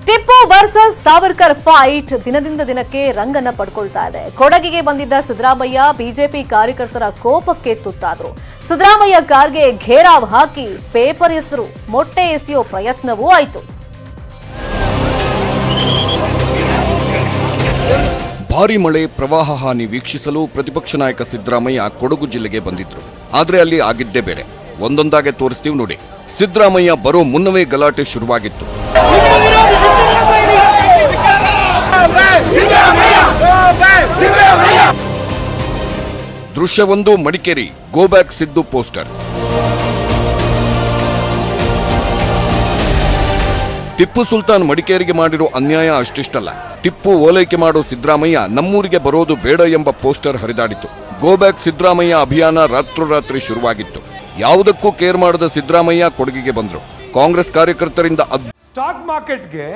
Tipu versus Savarkar fight ದಿನದಿಂದ ದಿನಕ್ಕೆ ರಂಗನ್ನ ಪಡ್ಕೊಳ್ತಾ ಇದೆ. ಕೊಡಗಿಗೆ ಬಂದಿದ್ದ ಸಿದ್ದರಾಮಯ್ಯ ಬಿಜೆಪಿ ಕಾರ್ಯಕರ್ತರ ಕೋಪಕ್ಕೆ ತುತ್ತಾದ್ರು. ಸಿದ್ದರಾಮಯ್ಯ ಕಾರ್ಗೆ ಘೇರಾವ್ ಹಾಕಿ ಪೇಪರ್ ಹೆಸರು ಮೊಟ್ಟೆ ಎಸೆಯೋ ಪ್ರಯತ್ನವೂ ಆಯಿತು. ಭಾರಿ ಮಳೆ ಪ್ರವಾಹ ಹಾನಿ ವೀಕ್ಷಿಸಲು ಪ್ರತಿಪಕ್ಷ ನಾಯಕ ಸಿದ್ದರಾಮಯ್ಯ ಕೊಡಗು ಜಿಲ್ಲೆಗೆ ಬಂದಿದ್ರು. ಆದ್ರೆ ಅಲ್ಲಿ ಆಗಿದ್ದೇ ಬೇರೆ. ಒಂದೊಂದಾಗೆ ತೋರಿಸ್ತೀವಿ ನೋಡಿ. ಸಿದ್ದರಾಮಯ್ಯ ಬರೋ ಮುನ್ನವೇ ಗಲಾಟೆ ಶುರುವಾಗಿತ್ತು. ದೃಶ್ಯ 1, Madikeri go back Siddu poster. Tipu Sultan ಮಡಿಕೇರಿಗೆ ಮಾಡಿರೋ ಅನ್ಯಾಯ ಅಷ್ಟಿಷ್ಟಲ್ಲ. ಟಿಪ್ಪು ಓಲೈಕೆ ಮಾಡೋ ಸಿದ್ದರಾಮಯ್ಯ ನಮ್ಮೂರಿಗೆ ಬರೋದು ಬೇಡ ಎಂಬ ಪೋಸ್ಟರ್ ಹರಿದಾಡಿತು. ಗೋ ಬ್ಯಾಕ್ ಸಿದ್ದರಾಮಯ್ಯ ಅಭಿಯಾನ ರಾತ್ರೋರಾತ್ರಿ ಶುರುವಾಗಿತ್ತು. ಯಾವುದಕ್ಕೂ ಕೇರ್ ಮಾಡದ ಸಿದ್ದರಾಮಯ್ಯ ಕೊಡಗಿಗೆ ಬಂದ್ರು. ಕಾಂಗ್ರೆಸ್ ಕಾರ್ಯಕರ್ತರಿಂದ ಸ್ಟಾಕ್ ಮಾರ್ಕೆಟ್ಗೆ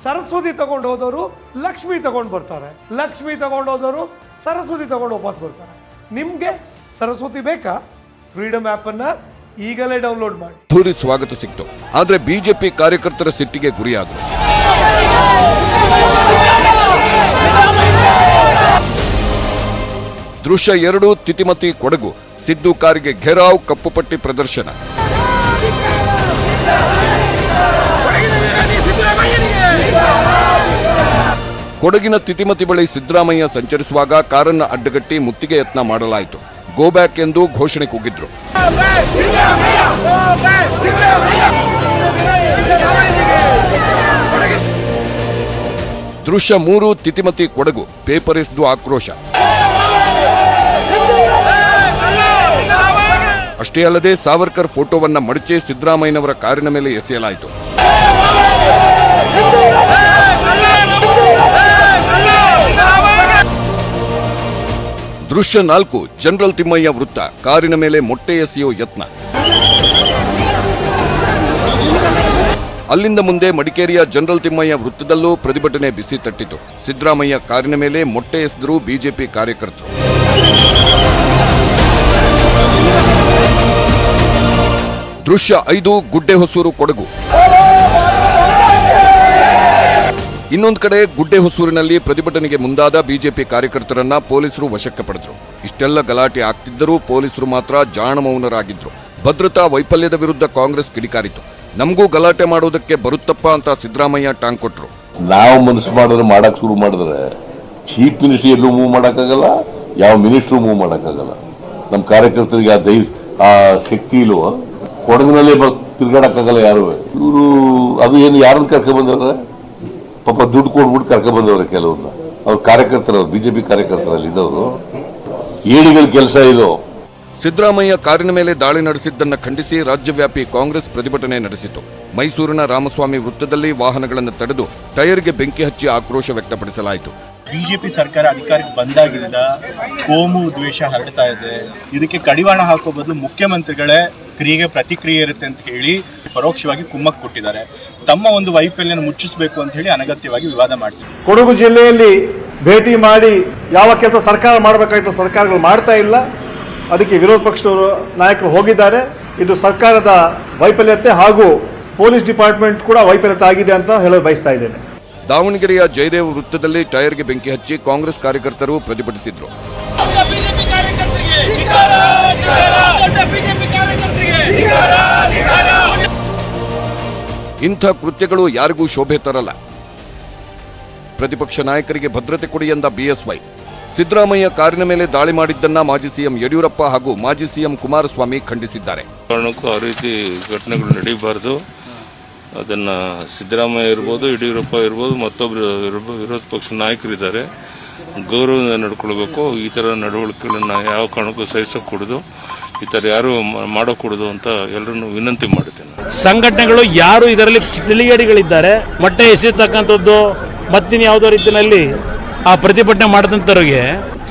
ಸರಸ್ವತಿ ತಗೊಂಡು ಹೋದವರು ಲಕ್ಷ್ಮಿ ತಗೊಂಡು ಬರ್ತಾರೆ, ಲಕ್ಷ್ಮಿ ತಗೊಂಡು ಹೋದವರು ಸರಸ್ವತಿ ತಗೊಂಡು ವಾಪಸ್ ಬರ್ತಾರೆ. ನಿಮ್ಗೆ ಸರಸ್ವತಿ ಬೇಕಾ? ಫ್ರೀಡಮ್ ಆಪ್ ಅನ್ನ ಈಗಲೇ ಡೌನ್ಲೋಡ್ ಮಾಡಿ. ಭೂರಿ ಸ್ವಾಗತ ಸಿಕ್ತು. ಆದ್ರೆ ಬಿಜೆಪಿ ಕಾರ್ಯಕರ್ತರ ಸಿಟ್ಟಿಗೆ ಗುರಿಯಾದರು. ದೃಶ್ಯ 2, ತಿತಿಮತಿ ಕೊಡಗು ಸಿದ್ದು ಕಾರಿಗೆ ಘೆರಾವ್, ಕಪ್ಪು ಪಟ್ಟಿ ಪ್ರದರ್ಶನ. ಕೊಡಗಿನ ತಿತಿಮತಿ ಬಳಿ ಸಿದ್ದರಾಮಯ್ಯ ಸಂಚರಿಸುವಾಗ ಕಾರನ್ನ ಅಡ್ಡಗಟ್ಟಿ ಮುತ್ತಿಗೆ ಯತ್ನ ಮಾಡಲಾಯಿತು. ಗೋ ಬ್ಯಾಕ್ ಎಂದು ಘೋಷಣೆ ಕೂಗಿದ್ರು. ದೃಶ್ಯ 3, ತಿತಿಮತಿ ಕೊಡಗು ಪೇಪರ್ ಎಸೆದು ಆಕ್ರೋಶ. ಅಷ್ಟೇ ಅಲ್ಲದೆ ಸಾವರ್ಕರ್ ಫೋಟೋವನ್ನ ಮಡಚಿ ಸಿದ್ದರಾಮಯ್ಯನವರ ಕಾರಿನ ಮೇಲೆ ಎಸೆಯಲಾಯಿತು. ದೃಶ್ಯ 4, ಜನರಲ್ ತಿಮ್ಮಯ್ಯ ವೃತ್ತ ಕಾರಿನ ಮೇಲೆ ಮೊಟ್ಟೆ ಎಸೆಯೋ ಯತ್ನ. ಅಲ್ಲಿಂದ ಮುಂದೆ ಮಡಿಕೇರಿಯ ಜನರಲ್ ತಿಮ್ಮಯ್ಯ ವೃತ್ತದಲ್ಲೂ ಪ್ರತಿಭಟನೆ ಬಿಸಿ ತಟ್ಟಿತು. ಸಿದ್ದರಾಮಯ್ಯ ಕಾರಿನ ಮೇಲೆ ಮೊಟ್ಟೆ ಎಸೆದರು ಬಿಜೆಪಿ ಕಾರ್ಯಕರ್ತರು. ದೃಶ್ಯ 5, ಗುಡ್ಡೆಹೊಸೂರು ಕೊಡಗು. ಇನ್ನೊಂದು ಕಡೆ ಗುಡ್ಡೆಹೊಸೂರಿನಲ್ಲಿ ಪ್ರತಿಭಟನೆಗೆ ಮುಂದಾದ ಬಿಜೆಪಿ ಕಾರ್ಯಕರ್ತರನ್ನ ಪೊಲೀಸರು ವಶಕ್ಕೆ ಪಡೆದರು. ಇಷ್ಟೆಲ್ಲ ಗಲಾಟೆ ಆಗ್ತಿದ್ದರೂ ಪೊಲೀಸರು ಮಾತ್ರ ಜಾಣಮೌನರಾಗಿದ್ರು. ಭದ್ರತಾ ವೈಫಲ್ಯದ ವಿರುದ್ಧ ಕಾಂಗ್ರೆಸ್ ಕಿಡಿಕಾರಿತು. ನಮಗೂ ಗಲಾಟೆ ಮಾಡೋದಕ್ಕೆ ಬರುತ್ತಪ್ಪ ಅಂತ ಸಿದ್ದರಾಮಯ್ಯ ಟಾಂಗ್ ಕೊಟ್ರು. ನಾವು ಮನಸ್ಸು ಮಾಡಿದ್ರೆ ಮಾಡಕ್ ಶುರು ಮಾಡಿದ್ರೆ ಚೀಫ್ ಮಿನಿಸ್ಟರ್ ಎಲ್ಲೂ ಮೂವ್ ಮಾಡಕ್ಕಾಗಲ್ಲ, ಯಾವ ಮಿನಿಸ್ಟ್ರು ಮೂವ್ ಮಾಡಕ್ಕಾಗಲ್ಲ. ನಮ್ಮ ಕಾರ್ಯಕರ್ತರಿಗೆ ಆ ಶಕ್ತಿ ಇಲ್ವ? ಕೊಡಗಿನಲ್ಲೇ ತಿರ್ಗಾಡಕ್ಕಾಗಲ್ಲ ಯಾರು. ಇವರು ಅದು ಏನು ಯಾರನ್ನ ಕರ್ಕೊಂಡ್ ಬಂದವ್ರೆ? ಪಾಪ ದುಡ್ಡು ಕೊಡ್ಬಿಟ್ಟು ಕರ್ಕೊಂಡ್ ಬಂದವ್ರೆ ಕೆಲವ್ರನ್ನ. ಅವ್ರ ಕಾರ್ಯಕರ್ತರವ್ರು, ಬಿಜೆಪಿ ಕಾರ್ಯಕರ್ತರಲ್ಲಿ ಇದ್ದವರು. ಏಡಿಗಳ ಕೆಲಸ ಇದು. ಸಿದ್ದರಾಮಯ್ಯ ಕಾರಿನ ಮೇಲೆ ದಾಳಿ ನಡೆಸಿದ್ದನ್ನು ಖಂಡಿಸಿ ರಾಜ್ಯವ್ಯಾಪಿ ಕಾಂಗ್ರೆಸ್ ಪ್ರತಿಭಟನೆ ನಡೆಸಿತು. ಮೈಸೂರಿನ ರಾಮಸ್ವಾಮಿ ವೃತ್ತದಲ್ಲಿ ವಾಹನಗಳನ್ನು ತಡೆದು ಟೈರ್ಗೆ ಬೆಂಕಿ ಹಚ್ಚಿ ಆಕ್ರೋಶ ವ್ಯಕ್ತಪಡಿಸಲಾಯಿತು. ಬಿಜೆಪಿ ಸರ್ಕಾರ ಅಧಿಕಾರಕ್ಕೆ ಬಂದಾಗಿಂದ ಕೋಮು ದ್ವೇಷ ಹರಡ್ತಾ ಇದೆ. ಇದಕ್ಕೆ ಕಡಿವಾಣ ಹಾಕೋ ಬದಲು ಮುಖ್ಯಮಂತ್ರಿಗಳೇ ಕ್ರಿಯೆಗೆ ಪ್ರತಿಕ್ರಿಯೆ ಇರುತ್ತೆ ಅಂತ ಹೇಳಿ ಪರೋಕ್ಷವಾಗಿ ಕುಮ್ಮಕ್ಕು ಕೊಟ್ಟಿದ್ದಾರೆ. ತಮ್ಮ ಒಂದು ವೈಫಲ್ಯನ ಮುಚ್ಚಿಸಬೇಕು ಅಂತ ಹೇಳಿ ಅನಗತ್ಯವಾಗಿ ವಿವಾದ ಮಾಡ್ತಿದ್ದಾರೆ. ಕೊಡಗು ಜಿಲ್ಲೆಯಲ್ಲಿ ಭೇಟಿ ಮಾಡಿ ಯಾವ ಕೆಲಸ ಸರ್ಕಾರ ಮಾಡಬೇಕಾಗಿತ್ತು ಸರ್ಕಾರಗಳು ಮಾಡ್ತಾ ಇಲ್ಲ. ಅದಕ್ಕೆ ವಿರೋಧ ಪಕ್ಷದವರು ನಾಯಕರು ಹೋಗಿದ್ದಾರೆ. ಇದು ಸರ್ಕಾರದ ವೈಫಲ್ಯತೆ ಹಾಗೂ ಪೊಲೀಸ್ ಡಿಪಾರ್ಟ್ಮೆಂಟ್ ಕೂಡ ವೈಫಲ್ಯತೆ ಆಗಿದೆ ಅಂತ ಹೇಳಲು ಬಯಸ್ತಾ ಇದ್ದೇನೆ. ದಾವಣಗೆರೆಯ ಜಯದೇವ ವೃತ್ತದಲ್ಲಿ ಟೈರ್ಗೆ ಬೆಂಕಿ ಹಚ್ಚಿ ಕಾಂಗ್ರೆಸ್ ಕಾರ್ಯಕರ್ತರು ಪ್ರತಿಭಟಿಸಿದ್ರು. ಇಂಥ ಕೃತ್ಯಗಳು ಯಾರಿಗೂ ಶೋಭೆ ತರಲ್ಲ. ಪ್ರತಿಪಕ್ಷ ನಾಯಕರಿಗೆ ಭದ್ರತೆ ಕೊಡಿ ಎಂದ ಬಿಎಸ್ವೈ. ಸಿದ್ದರಾಮಯ್ಯ ಕಾರಿನ ಮೇಲೆ ದಾಳಿ ಮಾಡಿದ್ದನ್ನ ಮಾಜಿ ಸಿಎಂ ಯಡಿಯೂರಪ್ಪ ಹಾಗೂ ಮಾಜಿ ಸಿಎಂ ಕುಮಾರಸ್ವಾಮಿ ಖಂಡಿಸಿದ್ದಾರೆ. ಕಾರಣಕ್ಕೂ ಆ ರೀತಿ ಘಟನೆಗಳು ನಡೀಬಾರದು. ಅದನ್ನ ಸಿದ್ದರಾಮಯ್ಯ ಇರ್ಬೋದು, ಯಡಿಯೂರಪ್ಪ ಇರ್ಬೋದು, ಮತ್ತೊಬ್ಬರು ವಿರೋಧ ಪಕ್ಷ ನಾಯಕರಿದ್ದಾರೆ, ಗೌರವದಿಂದ ನಡ್ಕೊಳ್ಬೇಕು. ಈ ತರ ನಡವಳಿಕೆಗಳನ್ನ ಯಾವ ಕಾರಣಕ್ಕೂ ಸಹಿಸಕೂಡದು, ಈ ತರ ಯಾರು ಮಾಡಕೂಡದು ಅಂತ ಎಲ್ಲರನ್ನು ವಿನಂತಿ ಮಾಡುತ್ತೇನೆ. ಸಂಘಟನೆಗಳು ಯಾರು ಇದರಲ್ಲಿ ತಿಳಿಗೇಡಿಗಳಿದ್ದಾರೆ, ಮೊಟ್ಟೆ ಎಸೆಯತಕ್ಕಂಥದ್ದು ಮತ್ತಿನ ಯಾವುದೋ ರೀತಿಯಲ್ಲಿ ಆ ಪ್ರತಿಭಟನೆ ಮಾಡಿದಂಥವ್ರಿಗೆ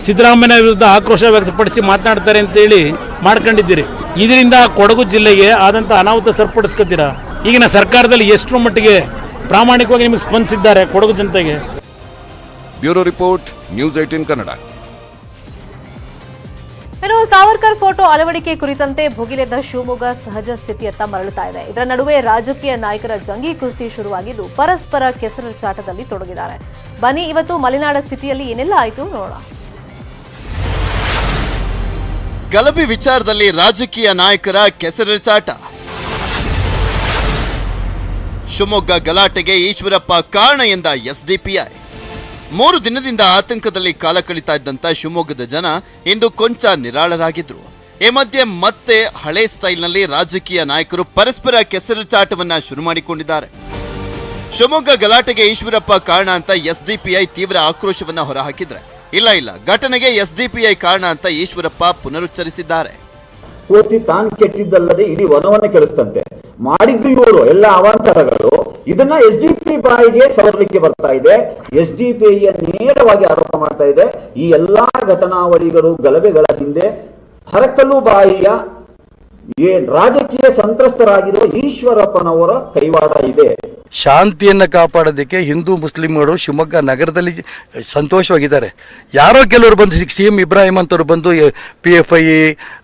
ಸಿದ್ದರಾಮಯ್ಯ ವಿರುದ್ಧ ಆಕ್ರೋಶ ವ್ಯಕ್ತಪಡಿಸಿ ಮಾತನಾಡ್ತಾರೆ ಅಂತೇಳಿ ಮಾಡ್ಕೊಂಡಿದ್ದೀರಿ. ಇದರಿಂದ ಕೊಡಗು ಜಿಲ್ಲೆಗೆ ಆದಂಥ ಅನಾಹುತ ಸರಿಪಡಿಸ್ಕೊತೀರಾ? ಈಗಿನ ಸರ್ಕಾರದಲ್ಲಿ ಎಷ್ಟರ ಮಟ್ಟಿಗೆ ಪ್ರಾಮಾಣಿಕವಾಗಿ ನಿಮಗೆ ಸ್ಪಂದಿಸಿದ್ದಾರೆ ಕೊಡಗು ಜನತೆಗೆ? Bureau report, news 18 Kannada. ಇನ್ನು ಸಾವರ್ಕರ್ ಫೋಟೋ ಅಳವಡಿಕೆ ಕುರಿತಂತೆ ಭುಗಿಲೆದ್ದ ಶಿವಮೊಗ್ಗ ಸಹಜ ಸ್ಥಿತಿಯತ್ತ ಮರಳುತ್ತಾ ಇದೆ. ಇದರ ನಡುವೆ ರಾಜಕೀಯ ನಾಯಕರ ಜಂಗಿ ಕುಸ್ತಿ ಶುರುವಾಗಿದ್ದು ಪರಸ್ಪರ ಕೆಸರಚಾಟದಲ್ಲಿ ತೊಡಗಿದ್ದಾರೆ. ಬನ್ನಿ ಇವತ್ತು ಮಲೆನಾಡ ಸಿಟಿಯಲ್ಲಿ ಏನೆಲ್ಲ ಆಯಿತು ನೋಡೋಣ. ಗಲಭೆ ವಿಚಾರದಲ್ಲಿ ರಾಜಕೀಯ ನಾಯಕರ ಕೆಸರಚಾಟ. ಶಿವಮೊಗ್ಗ ಗಲಾಟೆಗೆ ಈಶ್ವರಪ್ಪ ಕಾರಣ ಎಂದ ಎಸ್ಡಿಪಿಐ. 3 ದಿನದಿಂದ ಆತಂಕದಲ್ಲಿ ಕಾಲ ಕಳೀತಾ ಇದ್ದಂತ ಶಿವಮೊಗ್ಗದ ಜನ ಇಂದು ಕೊಂಚ ನಿರಾಳರಾಗಿದ್ರು. ಈ ಮಧ್ಯೆ ಮತ್ತೆ ಹಳೆ ಸ್ಟೈಲ್ನಲ್ಲಿ ರಾಜಕೀಯ ನಾಯಕರು ಪರಸ್ಪರ ಕೆಸರಚಾಟವನ್ನ ಶುರು ಮಾಡಿಕೊಂಡಿದ್ದಾರೆ. ಶಿವಮೊಗ್ಗ ಗಲಾಟೆಗೆ ಈಶ್ವರಪ್ಪ ಕಾರಣ ಅಂತ ಎಸ್ಡಿಪಿಐ ತೀವ್ರ ಆಕ್ರೋಶವನ್ನ ಹೊರಹಾಕಿದ್ರೆ, ಇಲ್ಲ ಘಟನೆಗೆ ಎಸ್ಡಿಪಿಐ ಕಾರಣ ಅಂತ ಈಶ್ವರಪ್ಪ ಪುನರುಚ್ಚರಿಸಿದ್ದಾರೆ. ಕೋತಿ ತಾನು ಕೆಟ್ಟಿದ್ದಲ್ಲದೆ ಇಡೀ ವನವನ್ನ ಕೆಡಿಸ್ತಂತೆ ಮಾಡಿದ್ದು ಇವರು ಎಲ್ಲ ಅವಾಂತರಗಳು. ಇದನ್ನ ಎಸ್ಡಿಪಿ ಬಾಯಿಗೆ ಸವರಲಿಕ್ಕೆ ಬರ್ತಾ ಇದೆ. ಎಸ್ಡಿಪಿಐ ನೇರವಾಗಿ ಆರೋಪ ಮಾಡ್ತಾ ಇದೆ. ಈ ಎಲ್ಲಾ ಘಟನಾವಳಿಗಳು ಗಲಭೆಗಳ ಹಿಂದೆ ಹರಕಲ್ಲು ಬಾಯಿಯ ರಾಜಕೀಯ ಸಂತ್ರಸ್ತರಾಗಿರುವ ಈಶ್ವರಪ್ಪನವರ ಕೈವಾಡ ಇದೆ. ಶಾಂತಿಯನ್ನು ಕಾಪಾಡೋದಕ್ಕೆ ಹಿಂದೂ ಮುಸ್ಲಿಮರು ಶಿವಮೊಗ್ಗ ನಗರದಲ್ಲಿ ಸಂತೋಷವಾಗಿದ್ದಾರೆ. ಯಾರೋ ಕೆಲವರು ಬಂದು CM ಇಬ್ರಾಹಿಂ ಅಂತವ್ರು ಬಂದು PFI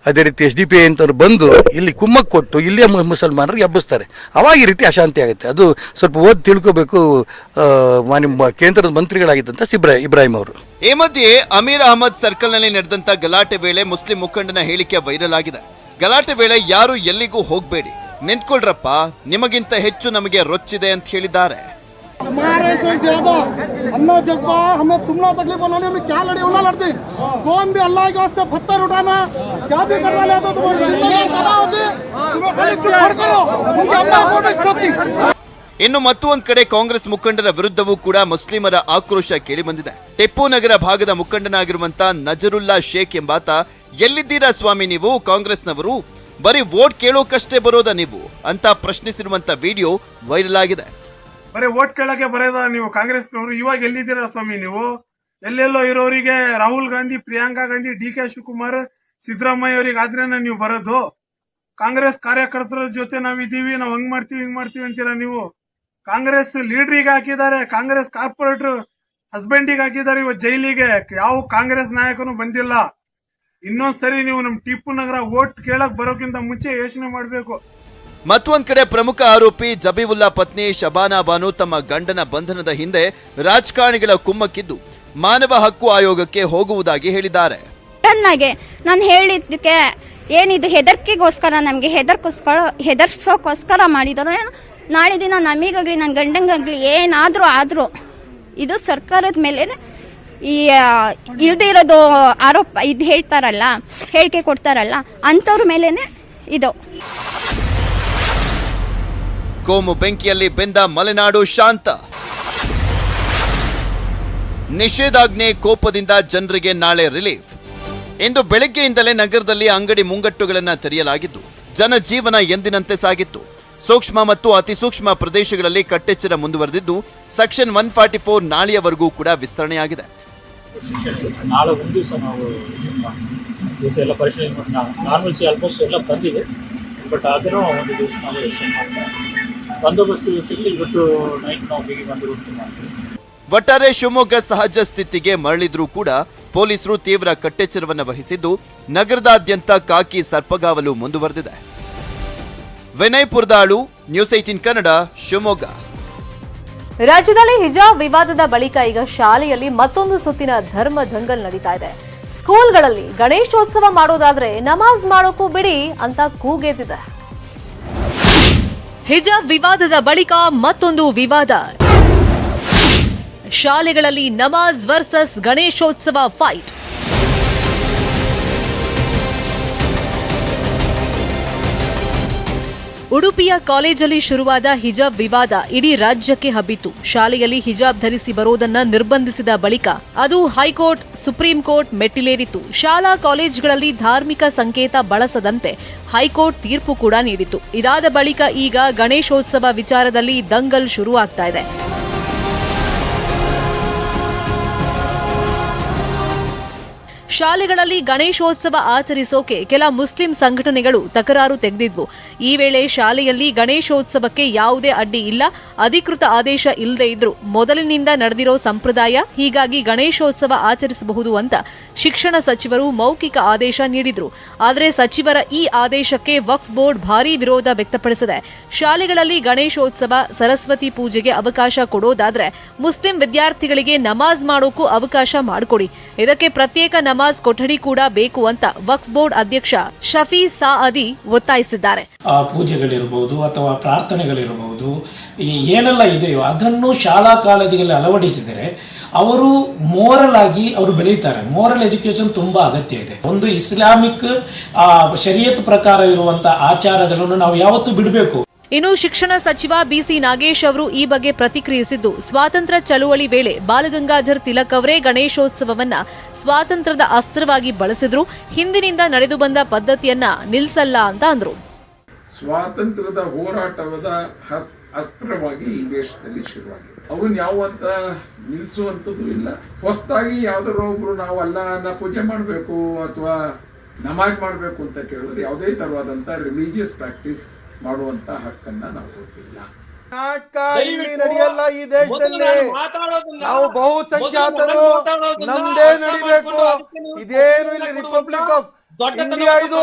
ಅದೇ ರೀತಿ SDPI ಅಂತವ್ರು ಬಂದು ಇಲ್ಲಿ ಕುಮ್ಮಕ್ ಕೊಟ್ಟು ಇಲ್ಲಿಯ ಮುಸಲ್ಮಾನರಿಗೆ ಹಬ್ಬಿಸ್ತಾರೆ. ಅವಾಗ ಈ ರೀತಿ ಅಶಾಂತಿ ಆಗುತ್ತೆ. ಅದು ಸ್ವಲ್ಪ ಓದಿ ತಿಳ್ಕೋಬೇಕು. ಕೇಂದ್ರದ ಮಂತ್ರಿಗಳಾಗಿದ್ದಂಥ ಇಬ್ರಾಹಿಂ ಅವರು. ಈ ಮಧ್ಯೆ ಅಮೀರ್ ಅಹಮದ್ ಸರ್ಕಲ್ನಲ್ಲಿ ನಡೆದಂತ ಗಲಾಟೆ ವೇಳೆ ಮುಸ್ಲಿಂ ಮುಖಂಡನ ಹೇಳಿಕೆ ವೈರಲ್ ಆಗಿದೆ. ಗಲಾಟೆ ವೇಳೆ ಯಾರು ಎಲ್ಲಿಗೂ ಹೋಗಬೇಡಿ, ನಿಂತ್ಕೊಳ್ರಪ್ಪ, ನಿಮಗಿಂತ ಹೆಚ್ಚು ನಮಗೆ ರೊಚ್ಚಿದೆ ಅಂತ ಹೇಳಿದ್ದಾರೆ. ಇನ್ನು ಮತ್ತೊಂದು ಕಡೆ ಕಾಂಗ್ರೆಸ್ ಮುಖಂಡರ ವಿರುದ್ಧವೂ ಕೂಡ ಮುಸ್ಲಿಮರ ಆಕ್ರೋಶ ಕೇಳಿಬಂದಿದೆ. ಟಿಪ್ಪು ನಗರ ಭಾಗದ ಮುಖಂಡನಾಗಿರುವಂತ ನಜರುಲ್ಲಾ ಶೇಖ್ ಎಂಬಾತ, ಎಲ್ಲಿದ್ದೀರಾ ಸ್ವಾಮಿ ನೀವು ಕಾಂಗ್ರೆಸ್ನವರು, ಬರೀ ವೋಟ್ ಕೇಳೋಕಷ್ಟೇ ಬರೋದ ನೀವು ಅಂತ ಪ್ರಶ್ನಿಸಿರುವಂತ ವಿಡಿಯೋ ವೈರಲ್ ಆಗಿದೆ. ಬರೀ ವೋಟ್ ಕೇಳಕ್ಕೆ ಬರೋದ ನೀವು ಕಾಂಗ್ರೆಸ್ನವರು, ಇವಾಗ ಎಲ್ಲಿದ್ದೀರಾ ಸ್ವಾಮಿ ನೀವು? ಎಲ್ಲೆಲ್ಲೋ ಇರೋರಿಗೆ ರಾಹುಲ್ ಗಾಂಧಿ, ಪ್ರಿಯಾಂಕಾ ಗಾಂಧಿ, DK ಶಿವಕುಮಾರ್, ಸಿದ್ದರಾಮಯ್ಯ ಅವರಿಗೆ ಆದ್ರೇನ ನೀವು ಬರೋದು? ಕಾಂಗ್ರೆಸ್ ಕಾರ್ಯಕರ್ತರ ಜೊತೆ ನಾವಿದ್ದೀವಿ, ನಾವು ಹಂಗ್ ಮಾಡ್ತೀವಿ ಹಿಂಗ್ ಮಾಡ್ತೀವಿ ಅಂತೀರಾ ನೀವು? ಕಾಂಗ್ರೆಸ್ ಲೀಡ್ರಿಗೆ ಹಾಕಿದ್ದಾರೆ, ಕಾಂಗ್ರೆಸ್ ಕಾರ್ಪೊರೇಟರ್ ಹಸ್ಬೆಂಡಿಗೆ ಹಾಕಿದ್ದಾರೆ ಇವತ್ತು ಜೈಲಿಗೆ. ಯಾವ ಕಾಂಗ್ರೆಸ್ ನಾಯಕನು ಬಂದಿಲ್ಲ. ಇನ್ನೊಂದ್ಸರಿ ನೀವು ನಮ್ ಟಿಪ್ಪು ನಗರ ವೋಟ್ ಕೇಳಕ್ ಬರೋಕ್ಕಿಂತ ಮುಂಚೆ ಯೋಚನೆ ಮಾಡಬೇಕು. ಮತ್ತೊಂದ್ ಕಡೆ ಪ್ರಮುಖ ಆರೋಪಿ ಜಬೀವುಲ್ಲಾ ಪತ್ನಿ ಶಬಾನಾ ಬಾನು ತಮ್ಮ ಗಂಡನ ಬಂಧನದ ಹಿಂದೆ ರಾಜಕಾರಣಿಗಳ ಕುಮ್ಮಕ್ಕಿದ್ದು ಮಾನವ ಹಕ್ಕು ಆಯೋಗಕ್ಕೆ ಹೋಗುವುದಾಗಿ ಹೇಳಿದ್ದಾರೆ. ನಾನು ಹೇಳಿದ್ದಕ್ಕೆ ಏನಿದು ಹೆದರ್ಕೆಗೋಸ್ಕರ, ನಮಗೆ ಹೆದರ್ಸೋಕೋಸ್ಕರ ಮಾಡಿದ್ರು. ನಾಳೆ ದಿನ ನಮಗಾಗ್ಲಿ ನನ್ನ ಗಂಡಂಗಾಗ್ಲಿ ಏನಾದರೂ ಆದರೂ ಇದು ಸರ್ಕಾರದ ಮೇಲೆ ಈ ಇಲ್ಲದೆ ಇರೋದು ಆರೋಪ ಇದು ಹೇಳ್ತಾರಲ್ಲ, ಹೇಳಿಕೆ ಕೊಡ್ತಾರಲ್ಲ, ಅಂಥವ್ರ ಮೇಲೇನೆ ಇದು. ಕೋಮು ಬೆಂಕಿಯಲ್ಲಿ ಬೆಂದ ಮಲೆನಾಡು ಶಾಂತ. ನಿಷೇಧಾಜ್ಞೆ ಕೋಪದಿಂದ ಜನರಿಗೆ ನಾಳೆ ರಿಲೀಫ್. ಇಂದು ಬೆಳಗ್ಗೆಯಿಂದಲೇ ನಗರದಲ್ಲಿ ಅಂಗಡಿ ಮುಂಗಟ್ಟುಗಳನ್ನು ತೆರೆಯಲಾಗಿದ್ದು ಜನಜೀವನ ಎಂದಿನಂತೆ ಸಾಗಿತ್ತು. ಸೂಕ್ಷ್ಮ ಮತ್ತು ಅತಿ ಸೂಕ್ಷ್ಮ ಪ್ರದೇಶಗಳಲ್ಲಿ ಕಟ್ಟೆಚ್ಚರ ಮುಂದುವರೆದಿದ್ದು ಸೆಕ್ಷನ್ 144 ನಾಳೆಯವರೆಗೂ ಕೂಡ ವಿಸ್ತರಣೆಯಾಗಿದೆ. ನಾಳೆ ಒಂದು ದಿವಸ ನಾವು ಇವತ್ತೆಲ್ಲ ಪರಿಶೀಲನೆ ಮಾಡಿ ನಾರ್ಮಲ್ಸಿ ಆಲ್ಮೋಸ್ಟ್ ಎಲ್ಲ ಬಂದಿದೆ. ಬಟ್ ಅದನ್ನು ಒಂದು ದಿವಸ ನಾವು ಎಕ್ಸ್ಟೆಂಡ್ ಮಾಡ್ತೀವಿ. ಬಂದೋಬಸ್ತ್ ವ್ಯವಸ್ಥೆಯಲ್ಲಿ ಇವತ್ತು ನೈಟ್ ನಾವು ಬೇಗ ಬಂದೋಬಸ್ತ್ ಮಾಡ್ತೀವಿ. ಒಟ್ಟಾರೆ ಶಿವಮೊಗ್ಗ ಸಹಜ ಸ್ಥಿತಿಗೆ ಮರಳಿದ್ರೂ ಕೂಡ ಪೊಲೀಸರು ತೀವ್ರ ಕಟ್ಟೆಚ್ಚರವನ್ನು ವಹಿಸಿದ್ದು ನಗರದಾದ್ಯಂತ ಕಾಕಿ ಸರ್ಪಗಾವಲು ಮುಂದುವರೆದಿದೆ. ವಿನಯ್ ಪುರದಾಳು, ನ್ಯೂಸ್ 18 ಕನ್ನಡ, ಶಿವಮೊಗ್ಗ. ರಾಜ್ಯದಲ್ಲಿ ಹಿಜಾಬ್ ವಿವಾದದ ಬಳಿಕ ಈಗ ಶಾಲೆಯಲ್ಲಿ ಮತ್ತೊಂದು ಸುತ್ತಿನ ಧರ್ಮ ದಂಗಲ್ ನಡೀತಾ ಇದೆ. ಸ್ಕೂಲ್ಗಳಲ್ಲಿ ಗಣೇಶೋತ್ಸವ ಮಾಡೋದಾದ್ರೆ ನಮಾಜ್ ಮಾಡೋಕ್ಕೂ ಬಿಡಿ ಅಂತ ಕೂಗೆದ್ದಿದೆ. ಹಿಜಾಬ್ ವಿವಾದದ ಬಳಿಕ ಮತ್ತೊಂದು ವಿವಾದ. ಶಾಲೆಗಳಲ್ಲಿ ನಮಾಜ್ ವರ್ಸಸ್ ಗಣೇಶೋತ್ಸವ ಫೈಟ್. ಉಡುಪಿಯ ಕಾಲೇಜಲ್ಲಿ ಶುರುವಾದ ಹಿಜಾಬ್ ವಿವಾದ ಇಡೀ ರಾಜ್ಯಕ್ಕೆ ಹಬ್ಬಿತು. ಶಾಲೆಯಲ್ಲಿ ಹಿಜಾಬ್ ಧರಿಸಿ ಬರೋದನ್ನ ನಿರ್ಬಂಧಿಸಿದ ಬಳಿಕ ಅದು ಹೈಕೋರ್ಟ್, ಸುಪ್ರೀಂ ಕೋರ್ಟ್ ಮೆಟ್ಟಿಲೇರಿತು. ಶಾಲಾ ಕಾಲೇಜುಗಳಲ್ಲಿ ಧಾರ್ಮಿಕ ಸಂಕೇತ ಬಳಸದಂತೆ ಹೈಕೋರ್ಟ್ ತೀರ್ಪು ಕೂಡ ನೀಡಿತು. ಇದಾದ ಬಳಿಕ ಈಗ ಗಣೇಶೋತ್ಸವ ವಿಚಾರದಲ್ಲಿ ದಂಗಲ್ ಶುರುವಾಗ್ತಾ ಇದೆ. ಶಾಲೆಗಳಲ್ಲಿ ಗಣೇಶೋತ್ಸವ ಆಚರಿಸೋಕೆ ಕೆಲ ಮುಸ್ಲಿಂ ಸಂಘಟನೆಗಳು ತಕರಾರು ತೆಗೆದಿದ್ವು. ಈ ವೇಳೆ ಶಾಲೆಯಲ್ಲಿ ಗಣೇಶೋತ್ಸವಕ್ಕೆ ಯಾವುದೇ ಅಡ್ಡಿ ಇಲ್ಲ, ಅಧಿಕೃತ ಆದೇಶ ಇಲ್ಲದೆ ಇದ್ರೂ ಮೊದಲಿನಿಂದ ನಡೆದಿರೋ ಸಂಪ್ರದಾಯ, ಹೀಗಾಗಿ ಗಣೇಶೋತ್ಸವ ಆಚರಿಸಬಹುದು ಅಂತ ಶಿಕ್ಷಣ ಸಚಿವರು ಮೌಖಿಕ ಆದೇಶ ನೀಡಿದ್ರು. ಆದರೆ ಸಚಿವರ ಈ ಆದೇಶಕ್ಕೆ ವಕ್ಫ್ ಬೋರ್ಡ್ ಭಾರೀ ವಿರೋಧ ವ್ಯಕ್ತಪಡಿಸಿದೆ. ಶಾಲೆಗಳಲ್ಲಿ ಗಣೇಶೋತ್ಸವ, ಸರಸ್ವತಿ ಪೂಜೆಗೆ ಅವಕಾಶ ಕೊಡೋದಾದ್ರೆ ಮುಸ್ಲಿಂ ವಿದ್ಯಾರ್ಥಿಗಳಿಗೆ ನಮಾಜ್ ಮಾಡೋಕ್ಕೂ ಅವಕಾಶ ಮಾಡಿಕೊಡಿ. ಇದಕ್ಕೆ ಪ್ರತ್ಯೇಕ ನಮಾಜ್ ಕೊಠಡಿ ಕೂಡ ಬೇಕು ಅಂತ ವಕ್ಫ್ ಬೋರ್ಡ್ ಅಧ್ಯಕ್ಷ ಶಫಿ ಸಾಅದಿ ಒತ್ತಾಯಿಸಿದ್ದಾರೆ. ಪೂಜೆಗಳಿರಬಹುದು ಅಥವಾ ಪ್ರಾರ್ಥನೆಗಳಿರಬಹುದು, ಏನೆಲ್ಲ ಇದೆಯೋ ಅದನ್ನು ಶಾಲಾ ಕಾಲೇಜುಗಳಲ್ಲಿ ಅಳವಡಿಸಿದರೆ ಅವರು ಮೋರಲ್ ಆಗಿ ಅವರು ಬೆಳೀತಾರೆ. ಮೋರಲ್ ಎಜುಕೇಶನ್ ತುಂಬಾ ಅಗತ್ಯ ಇದೆ. ಒಂದು ಇಸ್ಲಾಮಿಕ್ ಶರೀಯತ್ ಪ್ರಕಾರ ಇರುವಂತಹ ಆಚಾರಗಳನ್ನು ನಾವು ಯಾವತ್ತೂ ಬಿಡಬೇಕು. ಇನ್ನು ಶಿಕ್ಷಣ ಸಚಿವ ಬಿಸಿ ನಾಗೇಶ್ ಅವರು ಈ ಬಗ್ಗೆ ಪ್ರತಿಕ್ರಿಯಿಸಿದ್ದು, ಸ್ವಾತಂತ್ರ್ಯ ಚಳುವಳಿ ವೇಳೆ ಬಾಲಗಂಗಾಧರ್ ತಿಲಕ್ ಅವರೇ ಗಣೇಶೋತ್ಸವವನ್ನ ಸ್ವಾತಂತ್ರ್ಯದ ಅಸ್ತ್ರವಾಗಿ ಬಳಸಿದ್ರು. ಹಿಂದಿನಿಂದ ನಡೆದು ಬಂದ ಪದ್ಧತಿಯನ್ನ ನಿಲ್ಲಿಸಲ್ಲ ಅಂತ ಅಂದ್ರು. ಸ್ವಾತಂತ್ರ್ಯದ ಹೋರಾಟದ ಅಸ್ತ್ರವಾಗಿ ಈ ದೇಶದಲ್ಲಿ ಶುರುವಾಗಿದೆ. ಅವನ್ ಯಾವಂತ ನಿಲ್ಲಿಸುವಂಥದ್ದು ಇಲ್ಲ. ಹೊಸದಾಗಿ ಯಾವ್ದಾರೋ ಒಬ್ರು ನಾವು ಅಲ್ಲಾಹನ ಪೂಜೆ ಮಾಡಬೇಕು ಅಥವಾ ನಮಾಜ್ ಮಾಡಬೇಕು ಅಂತ ಕೇಳಿದ್ರೆ ಯಾವುದೇ ತರವಾದಂತ ರಿಲಿಜಿಯಸ್ ಪ್ರಾಕ್ಟೀಸ್ ಮಾಡುವಂತ ಹಕ್ಕನ್ನ ನಾವು ಕೊಟ್ಟಿಲ್ಲ. ಇಲ್ಲಿ ನಡೆಯಲ್ಲ. ಈ ದೇಶದಲ್ಲಿ ನಾವು ಬಹುಸಂಖ್ಯಾತರು ನಮ್ದೇ ನಡಿಬೇಕು. ಇದೇನು ಇಲ್ಲಿ ರಿಪಬ್ಲಿಕ್ ಆಫ್ ಇಂಡಿಯಾ, ಇದು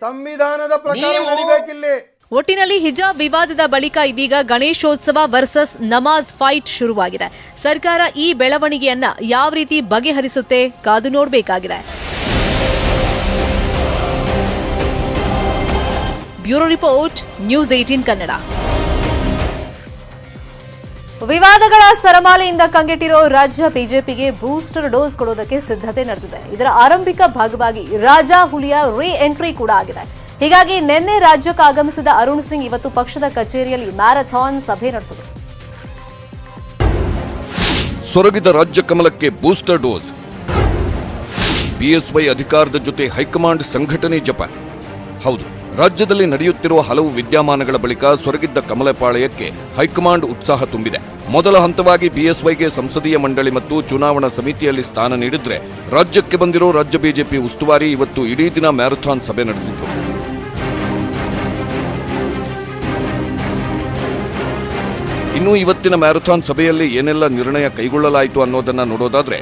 ಸಂವಿಧಾನದ ಪ್ರಕಾರ ನಡಿಬೇಕಿಲ್ಲಿ. ಒಟ್ಟಿನಲ್ಲಿ ಹಿಜಾಬ್ ವಿವಾದದ ಬಳಿಕ ಇದೀಗ ಗಣೇಶೋತ್ಸವ ವರ್ಸಸ್ ನಮಾಜ್ ಫೈಟ್ ಶುರುವಾಗಿದೆ. ಸರ್ಕಾರ ಈ ಬೆಳವಣಿಗೆಯನ್ನ ಯಾವ ರೀತಿ ಬಗೆಹರಿಸುತ್ತೆ ಕಾದು ನೋಡಬೇಕಾಗಿದೆ. Bureau report, news 18 Kannada. ವಿವಾದಗಳ ಸರಮಾಲೆಯಿಂದ ಕಂಗೆಟ್ಟಿರೋ ರಾಜ್ಯ ಬಿಜೆಪಿಗೆ ಬೂಸ್ಟರ್ ಡೋಸ್ ಕೊಡೋದಕ್ಕೆ ಸಿದ್ಧತೆ ನಡೆದಿದೆ. ಇದರ ಆರಂಭಿಕ ಭಾಗವಾಗಿ ರಾಜಾ ಹುಲಿಯ ರೀ ಎಂಟ್ರಿ ಕೂಡ ಆಗಿದೆ. ಹೀಗಾಗಿ ನಿನ್ನೆ ರಾಜ್ಯಕ್ಕೆ ಆಗಮಿಸಿದ ಅರುಣ್ ಸಿಂಗ್ ಇವತ್ತು ಪಕ್ಷದ ಕಚೇರಿಯಲ್ಲಿ ಮ್ಯಾರಥಾನ್ ಸಭೆ ನಡೆಸಿದರು. ಸೊರಗಿದ ರಾಜ್ಯ ಕಮಲಕ್ಕೆ ಬೂಸ್ಟರ್ ಡೋಸ್. ಬಿಎಸ್ವೈ ಅಧಿಕಾರದ ಜೊತೆ ಹೈಕಮಾಂಡ್ ಸಂಘಟನೆ ಜಪ. ಹೌದು, ರಾಜ್ಯದಲ್ಲಿ ನಡೆಯುತ್ತಿರುವ ಹಲವು ವಿದ್ಯಮಾನಗಳ ಬಳಿಕ ಸೊರಗಿದ್ದ ಕಮಲಪಾಳ್ಯಕ್ಕೆ ಹೈಕಮಾಂಡ್ ಉತ್ಸಾಹ ತುಂಬಿದೆ. ಮೊದಲ ಹಂತವಾಗಿ ಬಿಎಸ್ವೈಗೆ ಸಂಸದೀಯ ಮಂಡಳಿ ಮತ್ತು ಚುನಾವಣಾ ಸಮಿತಿಯಲ್ಲಿ ಸ್ಥಾನ ನೀಡಿದ್ರೆ, ರಾಜ್ಯಕ್ಕೆ ಬಂದಿರೋ ರಾಜ್ಯ ಬಿಜೆಪಿ ಉಸ್ತುವಾರಿ ಇವತ್ತು ಇಡೀ ದಿನ ಮ್ಯಾರಥಾನ್ ಸಭೆ ನಡೆಸಿದ್ರು. ಇನ್ನು ಇವತ್ತಿನ ಮ್ಯಾರಥಾನ್ ಸಭೆಯಲ್ಲಿ ಏನೆಲ್ಲ ನಿರ್ಣಯ ಕೈಗೊಳ್ಳಲಾಯಿತು ಅನ್ನೋದನ್ನ ನೋಡೋದಾದ್ರೆ,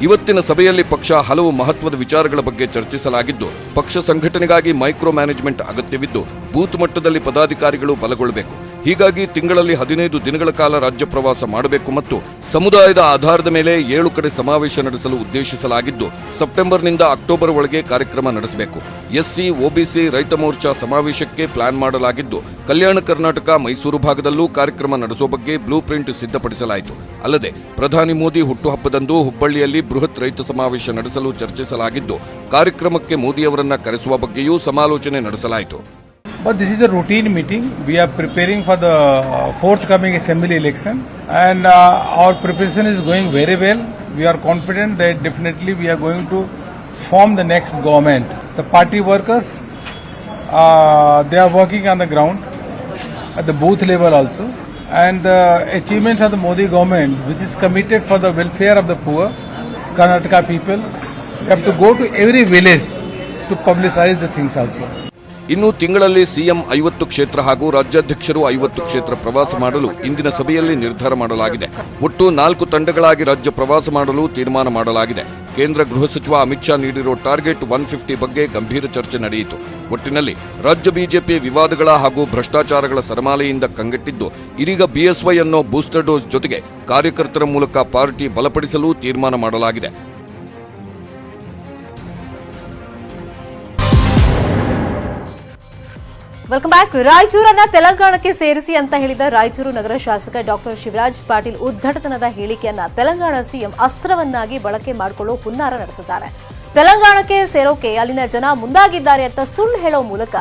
ಇವತ್ತಿನ ಸಭೆಯಲ್ಲಿ ಪಕ್ಷ ಹಲವು ಮಹತ್ವದ ವಿಚಾರಗಳ ಬಗ್ಗೆ ಚರ್ಚಿಸಲಾಗಿದ್ದು, ಪಕ್ಷ ಸಂಘಟನೆಗಾಗಿ ಮೈಕ್ರೋ ಮ್ಯಾನೇಜ್ಮೆಂಟ್ ಅಗತ್ಯವಿದ್ದು, ಬೂತ್ ಮಟ್ಟದಲ್ಲಿ ಪದಾಧಿಕಾರಿಗಳು ಬಲಗೊಳ್ಳಬೇಕು. ಹೀಗಾಗಿ ತಿಂಗಳಲ್ಲಿ 15 ದಿನಗಳ ಕಾಲ ರಾಜ್ಯ ಪ್ರವಾಸ ಮಾಡಬೇಕು ಮತ್ತು ಸಮುದಾಯದ ಆಧಾರದ ಮೇಲೆ 7 ಕಡೆ ಸಮಾವೇಶ ನಡೆಸಲು ಉದ್ದೇಶಿಸಲಾಗಿದ್ದು, ಸೆಪ್ಟೆಂಬರ್ನಿಂದ ಅಕ್ಟೋಬರ್ ಒಳಗೆ ಕಾರ್ಯಕ್ರಮ ನಡೆಸಬೇಕು. ಎಸ್ಸಿ, ಒಬಿಸಿ, ರೈತ ಮೋರ್ಚಾ ಸಮಾವೇಶಕ್ಕೆ ಪ್ಲಾನ್ ಮಾಡಲಾಗಿದ್ದು, ಕಲ್ಯಾಣ ಕರ್ನಾಟಕ, ಮೈಸೂರು ಭಾಗದಲ್ಲೂ ಕಾರ್ಯಕ್ರಮ ನಡೆಸೋ ಬಗ್ಗೆ ಬ್ಲೂ ಪ್ರಿಂಟ್ ಸಿದ್ಧಪಡಿಸಲಾಯಿತು. ಅಲ್ಲದೆ ಪ್ರಧಾನಿ ಮೋದಿ ಹುಟ್ಟುಹಬ್ಬದಂದು ಹುಬ್ಬಳ್ಳಿಯಲ್ಲಿ ಬೃಹತ್ ರೈತ ಸಮಾವೇಶ ನಡೆಸಲು ಚರ್ಚಿಸಲಾಗಿದ್ದು, ಕಾರ್ಯಕ್ರಮಕ್ಕೆ ಮೋದಿಯವರನ್ನ ಕರೆಸುವ ಬಗ್ಗೆಯೂ ಸಮಾಲೋಚನೆ ನಡೆಸಲಾಯಿತು. But this is a routine meeting. We are preparing for the forthcoming assembly election, and our preparation is going very well. We are confident that definitely we are going to form the next government. The party workers, they are working on the ground at the booth level also, and the achievements of the Modi government, which is committed for the welfare of the poor Karnataka people, we have to go to every village to publicize the things also. ಇನ್ನು ತಿಂಗಳಲ್ಲಿ CM 50 ಕ್ಷೇತ್ರ ಹಾಗೂ ರಾಜ್ಯಾಧ್ಯಕ್ಷರು 50 ಕ್ಷೇತ್ರ ಪ್ರವಾಸ ಮಾಡಲು ಇಂದಿನ ಸಭೆಯಲ್ಲಿ ನಿರ್ಧಾರ ಮಾಡಲಾಗಿದೆ. ಒಟ್ಟು 4 ತಂಡಗಳಾಗಿ ರಾಜ್ಯ ಪ್ರವಾಸ ಮಾಡಲು ತೀರ್ಮಾನ ಮಾಡಲಾಗಿದೆ. ಕೇಂದ್ರ ಗೃಹ ಸಚಿವ ಅಮಿತ್ ಶಾ ನೀಡಿರೋ ಟಾರ್ಗೆಟ್ 150 ಬಗ್ಗೆ ಗಂಭೀರ ಚರ್ಚೆ ನಡೆಯಿತು. ಒಟ್ಟಿನಲ್ಲಿ ರಾಜ್ಯ ಬಿಜೆಪಿ ವಿವಾದಗಳ ಹಾಗೂ ಭ್ರಷ್ಟಾಚಾರಗಳ ಸರಮಾಲೆಯಿಂದ ಕಂಗೆಟ್ಟಿದ್ದು, ಇದೀಗ ಬಿಎಸ್ವೈ ಅನ್ನೋ ಬೂಸ್ಟರ್ ಡೋಸ್ ಜೊತೆಗೆ ಕಾರ್ಯಕರ್ತರ ಮೂಲಕ ಪಾರ್ಟಿ ಬಲಪಡಿಸಲು ತೀರ್ಮಾನ ಮಾಡಲಾಗಿದೆ. Welcome back. ರಾಯಚೂರನ್ನ ತೆಲಂಗಾಣಕ್ಕೆ ಸೇರಿಸಿ ಅಂತ ಹೇಳಿದ ರಾಯಚೂರು ನಗರ ಶಾಸಕ ಡಾಕ್ಟರ್ ಶಿವರಾಜ್ ಪಾಟೀಲ್ ಉದ್ದಟತನದ ಹೇಳಿಕೆಯನ್ನ ತೆಲಂಗಾಣ ಸಿಎಂ ಅಸ್ತ್ರವನ್ನಾಗಿ ಬಳಕೆ ಮಾಡಿಕೊಳ್ಳೋ ಹುನ್ನಾರ ನಡೆಸಿದ್ದಾರೆ. ತೆಲಂಗಾಣಕ್ಕೆ ಸೇರೋಕೆ ಅಲ್ಲಿನ ಜನ ಮುಂದಾಗಿದ್ದಾರೆ ಅಂತ ಸುಳ್ಳು ಹೇಳೋ ಮೂಲಕ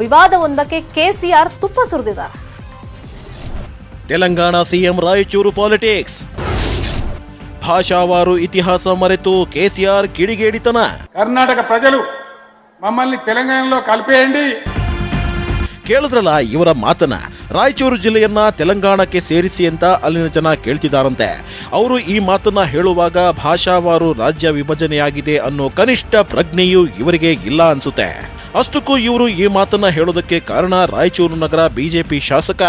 ವಿವಾದವೊಂದಕ್ಕೆ ಕೆಸಿಆರ್ ತುಪ್ಪ ಸುರಿದಿದ್ದಾರೆ. Telangana CM Raichur politics. ಭಾಷಾವಾರು ಇತಿಹಾಸ ಮರೆತು ಕೆಸಿಆರ್ ಕಿಡಿಗೇಡಿತನ. ಕರ್ನಾಟಕ ಪ್ರಜಲು ಮಮ್ಮల్ని ತೆಲಂಗಾಣలో కలిపేయండి. ಕೇಳಿದ್ರಲ್ಲ ಇವರ ಮಾತನ್ನ. ರಾಯಚೂರು ಜಿಲ್ಲೆಯನ್ನ ತೆಲಂಗಾಣಕ್ಕೆ ಸೇರಿಸಿ ಅಂತ ಅಲ್ಲಿನ ಜನ ಕೇಳ್ತಿದ್ದಾರಂತೆ. ಅವರು ಈ ಮಾತನ್ನ ಹೇಳುವಾಗ ಭಾಷಾವಾರು ರಾಜ್ಯ ವಿಭಜನೆಯಾಗಿದೆ ಅನ್ನೋ ಕನಿಷ್ಠ ಪ್ರಜ್ಞೆಯೂ ಇವರಿಗೆ ಇಲ್ಲ ಅನ್ಸುತ್ತೆ. ಅಷ್ಟಕ್ಕೂ ಇವರು ಈ ಮಾತನ್ನ ಹೇಳೋದಕ್ಕೆ ಕಾರಣ ರಾಯಚೂರು ನಗರ ಬಿಜೆಪಿ ಶಾಸಕ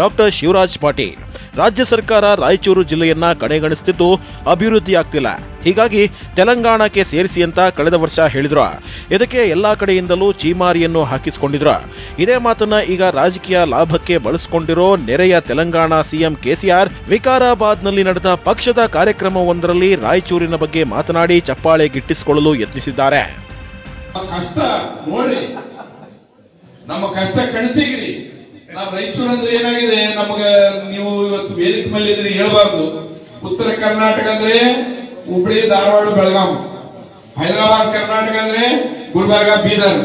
ಡಾಕ್ಟರ್ ಶಿವರಾಜ್ ಪಾಟೀಲ್. ರಾಜ್ಯ ಸರ್ಕಾರ ರಾಯಚೂರು ಜಿಲ್ಲೆಯನ್ನ ಕಡೆಗಣಿಸುತ್ತಿದ್ದು ಅಭಿವೃದ್ಧಿ ಆಗ್ತಿಲ್ಲ. ಹೀಗಾಗಿ ತೆಲಂಗಾಣಕ್ಕೆ ಸೇರಿಸಿ ಅಂತ ಕಳೆದ ವರ್ಷ ಹೇಳಿದ್ರು. ಇದಕ್ಕೆ ಎಲ್ಲಾ ಕಡೆಯಿಂದಲೂ ಚೀಮಾರಿಯನ್ನು ಹಾಕಿಸಿಕೊಂಡಿದ್ರು. ಇದೇ ಮಾತನ್ನ ಈಗ ರಾಜಕೀಯ ಲಾಭಕ್ಕೆ ಬಳಸಿಕೊಂಡಿರೋ ನೆರೆಯ ತೆಲಂಗಾಣ ಸಿಎಂ ಕೆಸಿಆರ್ ವಿಕಾರಾಬಾದ್ನಲ್ಲಿ ನಡೆದ ಪಕ್ಷದ ಕಾರ್ಯಕ್ರಮವೊಂದರಲ್ಲಿ ರಾಯಚೂರಿನ ಬಗ್ಗೆ ಮಾತನಾಡಿ ಚಪ್ಪಾಳೆ ಗಿಟ್ಟಿಸಿಕೊಳ್ಳಲು ಯತ್ನಿಸಿದ್ದಾರೆ. ಕಷ್ಟ ನೋಡ್ರಿ, ನಮ್ಮ ಕಷ್ಟ ಕಣ್ತಿಗ್ರಿ. ನಾವು ರಾಯಚೂರು ಅಂದ್ರೆ ಏನಾಗಿದೆ ನಮಗೆ, ನೀವು ಇವತ್ತು ವೇದಿಕೆ ಮೇಲೆ ಇದ್ರಿ ಹೇಳ್ಬಾರ್ದು. ಉತ್ತರ ಕರ್ನಾಟಕ ಅಂದ್ರೆ ಹುಬ್ಳಿ, ಧಾರವಾಡ, ಬೆಳಗಾಂ. ಹೈದರಾಬಾದ್ ಕರ್ನಾಟಕ ಅಂದ್ರೆ ಗುಲ್ಬರ್ಗ, ಬೀದರ್.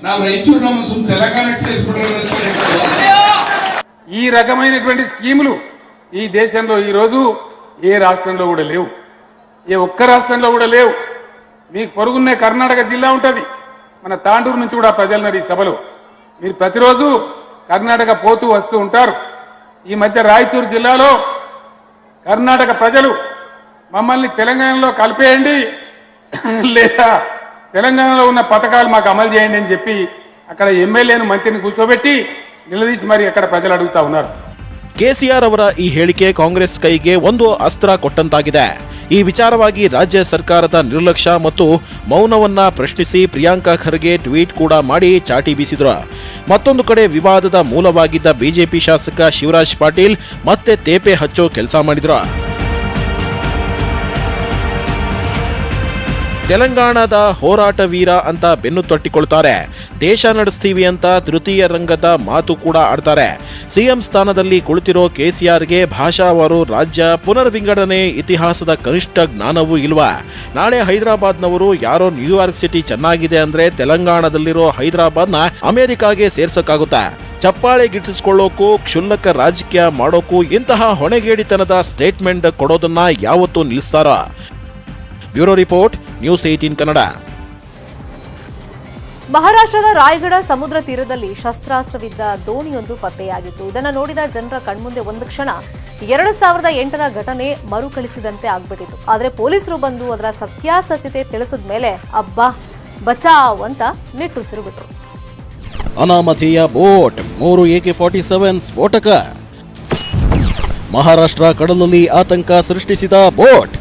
ನಾವು రాయచూరు ನಮ್ಮ తెలంగాణకు సేసుకుంటారు. ఈ రకమైనటువంటి స్కీములు ఈ దేశంలో ఈ రోజు ఏ రాష్ట్రంలో కూడా లేవు, ఏ ఒక్క రాష్ట్రంలో కూడా లేవు. మీకు పొరుగున్నే కర్ణాటక జిల్లా ఉంటుంది, మన తాండూరు నుంచి కూడా ప్రజలున్నారు ఈ సభలో. మీరు ప్రతిరోజు కర్ణాటక పోతూ వస్తూ ఉంటారు. ఈ మధ్య రాయచూరు జిల్లాలో కర్ణాటక ప్రజలు మమ్మల్ని తెలంగాణలో కలిపేయండి లేదా తెలంగాణలో ఉన్న పథకాలు మాకు అమలు చేయండి అని చెప్పి అక్కడ ఎమ్మెల్యేను మంత్రిని కూర్చోబెట్టి నిలదీసి మరి అక్కడ ప్రజలు అడుగుతా ఉన్నారు. ಕೆಸಿಆರ್ ಅವರ ಈ ಹೇಳಿಕೆ ಕಾಂಗ್ರೆಸ್ ಕೈಗೆ ಒಂದು ಅಸ್ತ್ರ ಕೊಟ್ಟಂತಾಗಿದೆ. ಈ ವಿಚಾರವಾಗಿ ರಾಜ್ಯ ಸರ್ಕಾರದ ನಿರ್ಲಕ್ಷ್ಯ ಮತ್ತು ಮೌನವನ್ನ ಪ್ರಶ್ನಿಸಿ ಪ್ರಿಯಾಂಕಾ ಖರ್ಗೆ ಟ್ವೀಟ್ ಕೂಡ ಮಾಡಿ ಚಾಟಿ ಬೀಸಿದ್ರು. ಮತ್ತೊಂದು ಕಡೆ ವಿವಾದದ ಮೂಲವಾಗಿದ್ದ ಬಿಜೆಪಿ ಶಾಸಕ ಶಿವರಾಜ್ ಪಾಟೀಲ್ ಮತ್ತೆ ತೇಪೆ ಹಚ್ಚೋ ಕೆಲಸ ಮಾಡಿದ್ರು. ತೆಲಂಗಾಣದ ಹೋರಾಟ ವೀರ ಅಂತ ಬೆನ್ನು ತಟ್ಟಿಕೊಳ್ತಾರೆ. ದೇಶ ನಡೆಸ್ತೀವಿ ಅಂತ ತೃತೀಯ ರಂಗದ ಮಾತು ಕೂಡ ಆಡ್ತಾರೆ. ಸಿಎಂ ಸ್ಥಾನದಲ್ಲಿ ಕುಳಿತಿರೋ ಕೆಸಿಆರ್ಗೆ ಭಾಷಾವಾರು ರಾಜ್ಯ ಪುನರ್ ವಿಂಗಡಣೆ ಇತಿಹಾಸದ ಕನಿಷ್ಠ ಜ್ಞಾನವೂ ಇಲ್ವಾ? ನಾಳೆ ಹೈದರಾಬಾದ್ನವರು ಯಾರೋ ನ್ಯೂಯಾರ್ಕ್ ಸಿಟಿ ಚೆನ್ನಾಗಿದೆ ಅಂದ್ರೆ ತೆಲಂಗಾಣದಲ್ಲಿರೋ ಹೈದರಾಬಾದ್ನ ಅಮೆರಿಕಾಗೆ ಸೇರ್ಸಕ್ಕಾಗುತ್ತಾ? ಚಪ್ಪಾಳೆ ಗಿಟ್ಟಿಸಿಕೊಳ್ಳೋಕು, ಕ್ಷುಲ್ಲಕ ರಾಜಕೀಯ ಮಾಡೋಕು ಇಂತಹ ಹೊಣೆಗೇಡಿತನದ ಸ್ಟೇಟ್ಮೆಂಟ್ ಕೊಡೋದನ್ನ ಯಾವತ್ತೂ ನಿಲ್ಲಿಸ್ತಾರ? Bureau report, news 18 Kannada. ಮಹಾರಾಷ್ಟ್ರದ ರಾಯಗಢ ಸಮುದ್ರ ತೀರದಲ್ಲಿ ಶಸ್ತ್ರಾಸ್ತ್ರವಿದ್ದ ದೋಣಿಯೊಂದು ಪತ್ತೆಯಾಗಿತ್ತು. ಇದನ್ನು ನೋಡಿದ ಜನರ ಕಣ್ಮುಂದೆ ಒಂದು ಕ್ಷಣ 2008ರ ಘಟನೆ ಮರುಕಳಿಸಿದಂತೆ ಆಗ್ಬಿಟ್ಟಿತ್ತು. ಆದರೆ ಪೊಲೀಸರು ಬಂದು ಅದರ ಸತ್ಯಾಸತ್ಯತೆ ತಿಳಿಸಿದ ಮೇಲೆ ಅಬ್ಬಾ ಬಚಾವ್ ಅಂತ ನಿಟ್ಟುಸಿರು ಬಿಟ್ರು. ಅನಾಮಧೇಯ ಬೋಟ್, 3 AK-47 ಸ್ಫೋಟಕ. ಮಹಾರಾಷ್ಟ್ರ ಕಡಲಲ್ಲಿ ಆತಂಕ ಸೃಷ್ಟಿಸಿದ ಬೋಟ್.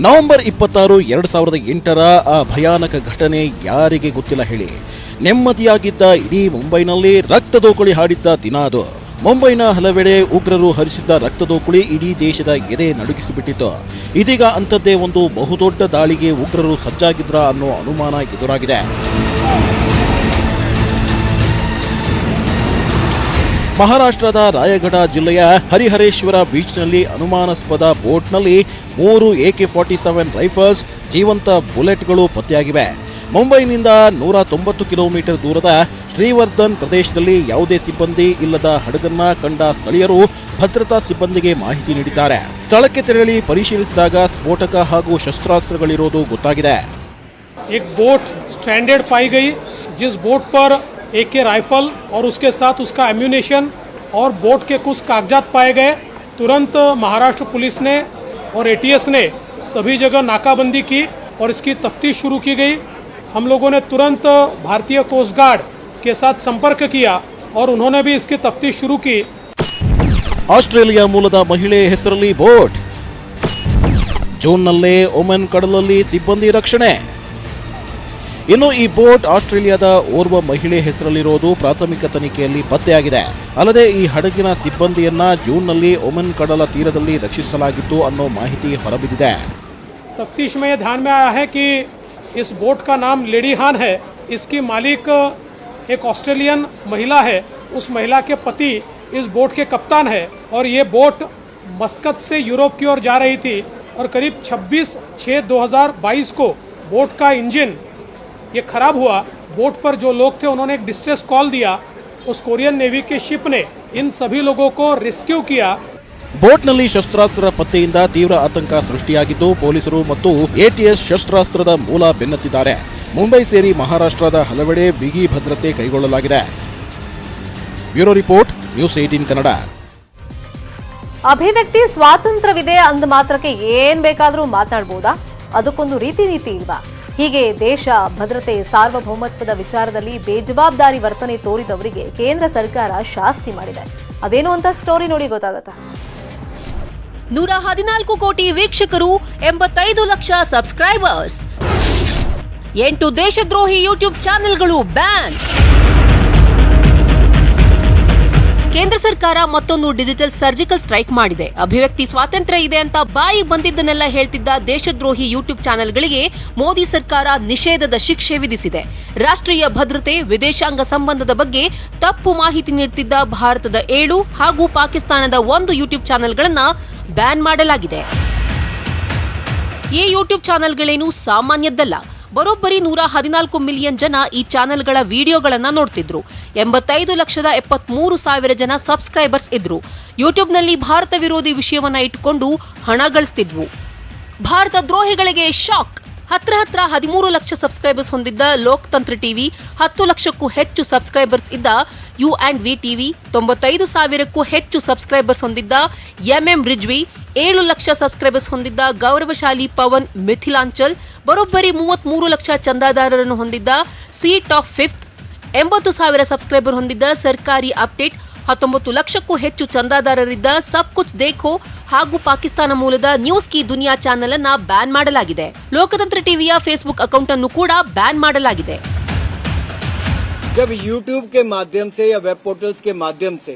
ನವೆಂಬರ್ 26, 2008ರ ಆ ಭಯಾನಕ ಘಟನೆ ಯಾರಿಗೆ ಗೊತ್ತಿಲ್ಲ ಹೇಳಿ? ನೆಮ್ಮದಿಯಾಗಿದ್ದ ಇಡೀ ಮುಂಬೈನಲ್ಲಿ ರಕ್ತದೋಕುಳಿ ಹಾಡಿದ್ದ ದಿನ ಅದು. ಮುಂಬೈನ ಹಲವೆಡೆ ಉಗ್ರರು ಹರಿಸಿದ್ದ ರಕ್ತದೋಕುಳಿ ಇಡೀ ದೇಶದ ಎದೆ ನಡುಗಿಸಿಬಿಟ್ಟಿತ್ತು. ಇದೀಗ ಅಂಥದ್ದೇ ಒಂದು ಬಹುದೊಡ್ಡ ದಾಳಿಗೆ ಉಗ್ರರು ಸಜ್ಜಾಗಿದ್ರ ಅನ್ನೋ ಅನುಮಾನ ಎದುರಾಗಿದೆ. ಮಹಾರಾಷ್ಟ್ರದ ರಾಯಗಢ ಜಿಲ್ಲೆಯ ಹರಿಹರೇಶ್ವರ ಬೀಚ್ನಲ್ಲಿ ಅನುಮಾನಾಸ್ಪದ ಬೋಟ್ನಲ್ಲಿ 3 AK-47 ರೈಫಲ್ಸ್, ಜೀವಂತ ಬುಲೆಟ್ಗಳು ಪತ್ತೆಯಾಗಿವೆ. ಮುಂಬೈನಿಂದ 190 ಕಿಲೋಮೀಟರ್ ದೂರದ ಶ್ರೀವರ್ಧನ್ ಪ್ರದೇಶದಲ್ಲಿ ಯಾವುದೇ ಸಿಬ್ಬಂದಿ ಇಲ್ಲದ ಹಡಗನ್ನ ಕಂಡ ಸ್ಥಳೀಯರು ಭದ್ರತಾ ಸಿಬ್ಬಂದಿಗೆ ಮಾಹಿತಿ ನೀಡಿದ್ದಾರೆ. ಸ್ಥಳಕ್ಕೆ ತೆರಳಿ ಪರಿಶೀಲಿಸಿದಾಗ ಸ್ಫೋಟಕ ಹಾಗೂ ಶಸ್ತ್ರಾಸ್ತ್ರಗಳಿರೋದು ಗೊತ್ತಾಗಿದೆ. एक बोट स्ट्रैंडेड पाई गई, जिस बोट पर AK राइफल और उसके साथ उसका एम्यूनेशन और बोट के कुछ कागजात पाए गए. तुरंत महाराष्ट्र पुलिस ने और ATS ने सभी जगह नाकाबंदी की और इसकी तफ्तीश शुरू की गई. हम लोगों ने तुरंत भारतीय कोस्ट गार्ड के साथ संपर्क किया और उन्होंने भी इसकी तफ्तीश शुरू की. ಆಸ್ಟ್ರೇಲಿಯಾ ಮೂಲದ ಮಹಿಳೆ ಹೆಸರಲ್ಲಿ ಬೋಟ್. ಜೂನ್ನಲ್ಲೇ ಒಮನ್ ಕಡಲಲ್ಲಿ ಸಿಬ್ಬಂದಿ ರಕ್ಷಣೆ. ಇನ್ನು ಈ ಬೋಟ್ ಆಸ್ಟ್ರೇಲಿಯಾದ ಓರ್ವ ಮಹಿಳೆ ಹೆಸರಲ್ಲಿರೋದು ಪ್ರಾಥಮಿಕ ತನಿಖೆಯಲ್ಲಿ ಪತ್ತೆಯಾಗಿದೆ. ಅಲ್ಲದೆ ಈ ಹಡಗಿನ ಸಿಬ್ಬಂದಿಯನ್ನ ಜೂನ್ನಲ್ಲಿ ಒಮನ್ ಕಡಲ ತೀರದಲ್ಲಿ ರಕ್ಷಿಸಲಾಗಿತ್ತು ಅನ್ನೋ ಮಾಹಿತಿ ಹೊರಬಿದ್ದಿದೆ. तफ्तीश में ये ध्यान में आया है कि इस बोट का नाम लेडी हान है. इसकी मालिक एक ऑस्ट्रेलियन महिला है. उस महिला के पति इस बोट के कप्तान है और ये बोट मस्कत से यूरोप की ओर जा रही थी और करीब 26/6/2022 को बोट का इंजन ये खराब हुआ. बोट पर जो लोग थे उन्होंने एक डिस्ट्रेस कॉल दिया. उस कोरियन नेवी के शिप ने इन सभी लोगों को रेस्क्यू किया. ಬೋಟ್ನಲ್ಲಿ ಶಸ್ತ್ರಾಸ್ತ್ರ ಪತ್ತೆಯಿಂದ ತೀವ್ರ ಆತಂಕ ಸೃಷ್ಟಿಯಾಗಿದ್ದು ಪೊಲೀಸರು ಮತ್ತು ATS ಶಸ್ತ್ರಾಸ್ತ್ರದ ಮೂಲ ಬೆನ್ನತ್ತಿದ್ದಾರೆ. ಮುಂಬೈ ಸೇರಿ ಮಹಾರಾಷ್ಟ್ರದ ಹಲವೆಡೆ ಬಿಗಿ ಭದ್ರತೆ ಕೈಗೊಳ್ಳಲಾಗಿದೆ. Bureau report, news 18 Kannada. ಅಭಿವ್ಯಕ್ತಿ ಸ್ವಾತಂತ್ರ್ಯವಿದೆ ಅಂದ ಮಾತ್ರಕ್ಕೆ ಏನ್ ಬೇಕಾದ್ರೂ ಮಾತನಾಡಬಹುದಾ? ಅದಕ್ಕೊಂದು ರೀತಿ ಇಲ್ವಾ? ಹೀಗೆ ದೇಶ ಭದ್ರತೆ ಸಾರ್ವಭೌಮತ್ವದ ವಿಚಾರದಲ್ಲಿ ಬೇಜವಾಬ್ದಾರಿ ವರ್ತನೆ ತೋರಿದವರಿಗೆ ಕೇಂದ್ರ ಸರ್ಕಾರ ಶಾಸ್ತಿ ಮಾಡಿದೆ. ಅದೇನು ಅಂತ ಸ್ಟೋರಿ ನೋಡಿ ಗೊತ್ತಾಗತ್ತಾ? 114 ಕೋಟಿ ವೀಕ್ಷಕರು, 85 ಲಕ್ಷ ಸಬ್ಸ್ಕ್ರೈಬರ್ಸ್. 8 ದೇಶದ್ರೋಹಿ ಯೂಟ್ಯೂಬ್ ಚಾನೆಲ್ಗಳು ಬ್ಯಾನ್. ಕೇಂದ್ರ ಸರ್ಕಾರ ಮತ್ತೊಂದು ಡಿಜಿಟಲ್ ಸರ್ಜಿಕಲ್ ಸ್ಟ್ರೈಕ್ ಮಾಡಿದೆ. ಅಭಿವ್ಯಕ್ತಿ ಸ್ವಾತಂತ್ರ್ಯ ಇದೆ ಅಂತ ಬಾಯಿ ಬಂದಿದ್ದನ್ನೆಲ್ಲ ಹೇಳ್ತಿದ್ದ ದೇಶದ್ರೋಹಿ ಯೂಟ್ಯೂಬ್ ಚಾನೆಲ್ಗಳಿಗೆ ಮೋದಿ ಸರ್ಕಾರ ನಿಷೇಧದ ಶಿಕ್ಷೆ ವಿಧಿಸಿದೆ. ರಾಷ್ಟ್ರೀಯ ಭದ್ರತೆ, ವಿದೇಶಾಂಗ ಸಂಬಂಧದ ಬಗ್ಗೆ ತಪ್ಪು ಮಾಹಿತಿ ನೀಡುತ್ತಿದ್ದ ಭಾರತದ 7 ಹಾಗೂ ಪಾಕಿಸ್ತಾನದ 1 ಯೂಟ್ಯೂಬ್ ಚಾನೆಲ್ಗಳನ್ನು ಬ್ಯಾನ್ ಮಾಡಲಾಗಿದೆ. ಈ ಯೂಟ್ಯೂಬ್ ಚಾನೆಲ್ಗಳೇನು ಸಾಮಾನ್ಯದ್ದಲ್ಲ. ಬರೋಬ್ಬರಿ 114 ಮಿಲಿಯನ್ ಜನ ಈ ಚಾನೆಲ್ಗಳ ವಿಡಿಯೋಗಳನ್ನ ನೋಡ್ತಿದ್ರು. 85,73,000 ಜನ ಸಬ್ಸ್ಕ್ರೈಬರ್ಸ್ ಇದ್ರು. ಯೂಟ್ಯೂಬ್ನಲ್ಲಿ ಭಾರತ ವಿರೋಧಿ ವಿಷಯವನ್ನ ಇಟ್ಟುಕೊಂಡು ಹಣ ಗಳಿಸ್ತಿದ್ವು. ಭಾರತ ದ್ರೋಹಿಗಳಿಗೆ ಶಾಕ್. ಹತ್ರ 13 ಲಕ್ಷ ಸಬ್ಸ್ಕ್ರೈಬರ್ಸ್ ಹೊಂದಿದ್ದ ಲೋಕತಂತ್ರ ಟಿವಿ, 10 ಲಕ್ಷಕ್ಕೂ ಹೆಚ್ಚು ಸಬ್ಸ್ಕ್ರೈಬರ್ಸ್ ಇದ್ದ U&V ಟಿವಿ, 95,000ಕ್ಕೂ ಹೆಚ್ಚು ಸಬ್ಸ್ಕ್ರೈಬರ್ಸ್ ಹೊಂದಿದ್ದ MM ರಿಜ್ವಿ, 7 ಲಕ್ಷ ಸಬ್ಸ್ಕ್ರೈಬರ್ಸ್ ಹೊಂದಿದ್ದ ಗೌರವಶಾಲಿ ಪವನ್ ಮಿಥಿಲಾಂಚಲ್, ಬರೋಬ್ಬರಿ 33 ಲಕ್ಷ ಚಂದಾದಾರರನ್ನು ಹೊಂದಿದ್ದ ಸಿ ಟಾಪ್ 5th, 80,000 ಸಬ್ಸ್ಕ್ರೈಬರ್ ಹೊಂದಿದ್ದ ಸರ್ಕಾರಿ ಅಪ್ಡೇಟ್, 19 ಲಕ್ಷಕ್ಕೂ ಹೆಚ್ಚು ಚಂದಾದಾರರಿದ್ದ ಸಬ್ ಕುಚ್ ದೇಖೋ ಹಾಗೂ ಪಾಕಿಸ್ತಾನ ಮೂಲದ ನ್ಯೂಸ್ ಕಿ ದುನಿಯಾ ಚಾನೆಲ್ ಅನ್ನ ಬ್ಯಾನ್ ಮಾಡಲಾಗಿದೆ. ಲೋಕತಂತ್ರ ಟಿವಿಯ ಫೇಸ್ಬುಕ್ ಅಕೌಂಟ್ ಅನ್ನು ಕೂಡ ಬ್ಯಾನ್ ಮಾಡಲಾಗಿದೆ. जब YouTube के माध्यम से या वेब पोर्टल्स के माध्यम से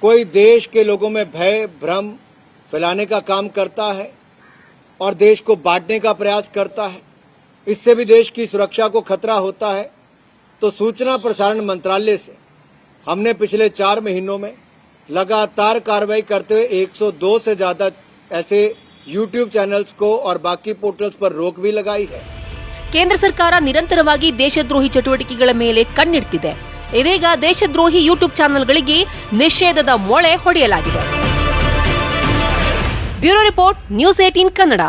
कोई देश के लोगों में भय भ्रम फैलाने का काम करता है और देश को बांटने का प्रयास करता है, इससे भी देश की सुरक्षा को खतरा होता है, तो सूचना प्रसारण मंत्रालय से हमने पिछले 4 महीनों में लगातार कार्रवाई करते हुए 102 से ज्यादा ऐसे YouTube चैनल्स को और बाकी पोर्टल्स पर रोक भी लगाई है. ಕೇಂದ್ರ ಸರ್ಕಾರ ನಿರಂತರವಾಗಿ ದೇಶದ್ರೋಹಿ ಚಟುವಟಿಕೆಗಳ ಮೇಲೆ ಕಣ್ಣಿಡ್ತಿದೆ. ಇದೀಗ ದೇಶದ್ರೋಹಿ ಯೂಟ್ಯೂಬ್ ಚಾನೆಲ್ಗಳಿಗೆ ನಿಷೇಧದ ಮೊಳೆ ಹೊಡೆಯಲಾಗಿದೆ. Bureau report, news 18 Kannada.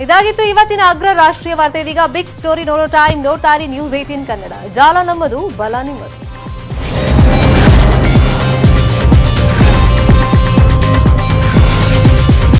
ಇದಾಗಿತ್ತು ಇವತ್ತಿನ ಅಗ್ರ ರಾಷ್ಟ್ರೀಯ ವಾರ್ತೆ. ಇದೀಗ ಬಿಗ್ ಸ್ಟೋರಿ ನೋಡೋ ಟೈಮ್. ನೋಡ್ತಾ ಇರಿ ನ್ಯೂಸ್ 18 ಕನ್ನಡ. ಜಾಲ ನಮ್ಮದು, ಬಲ ನಿಮ್ಮದು.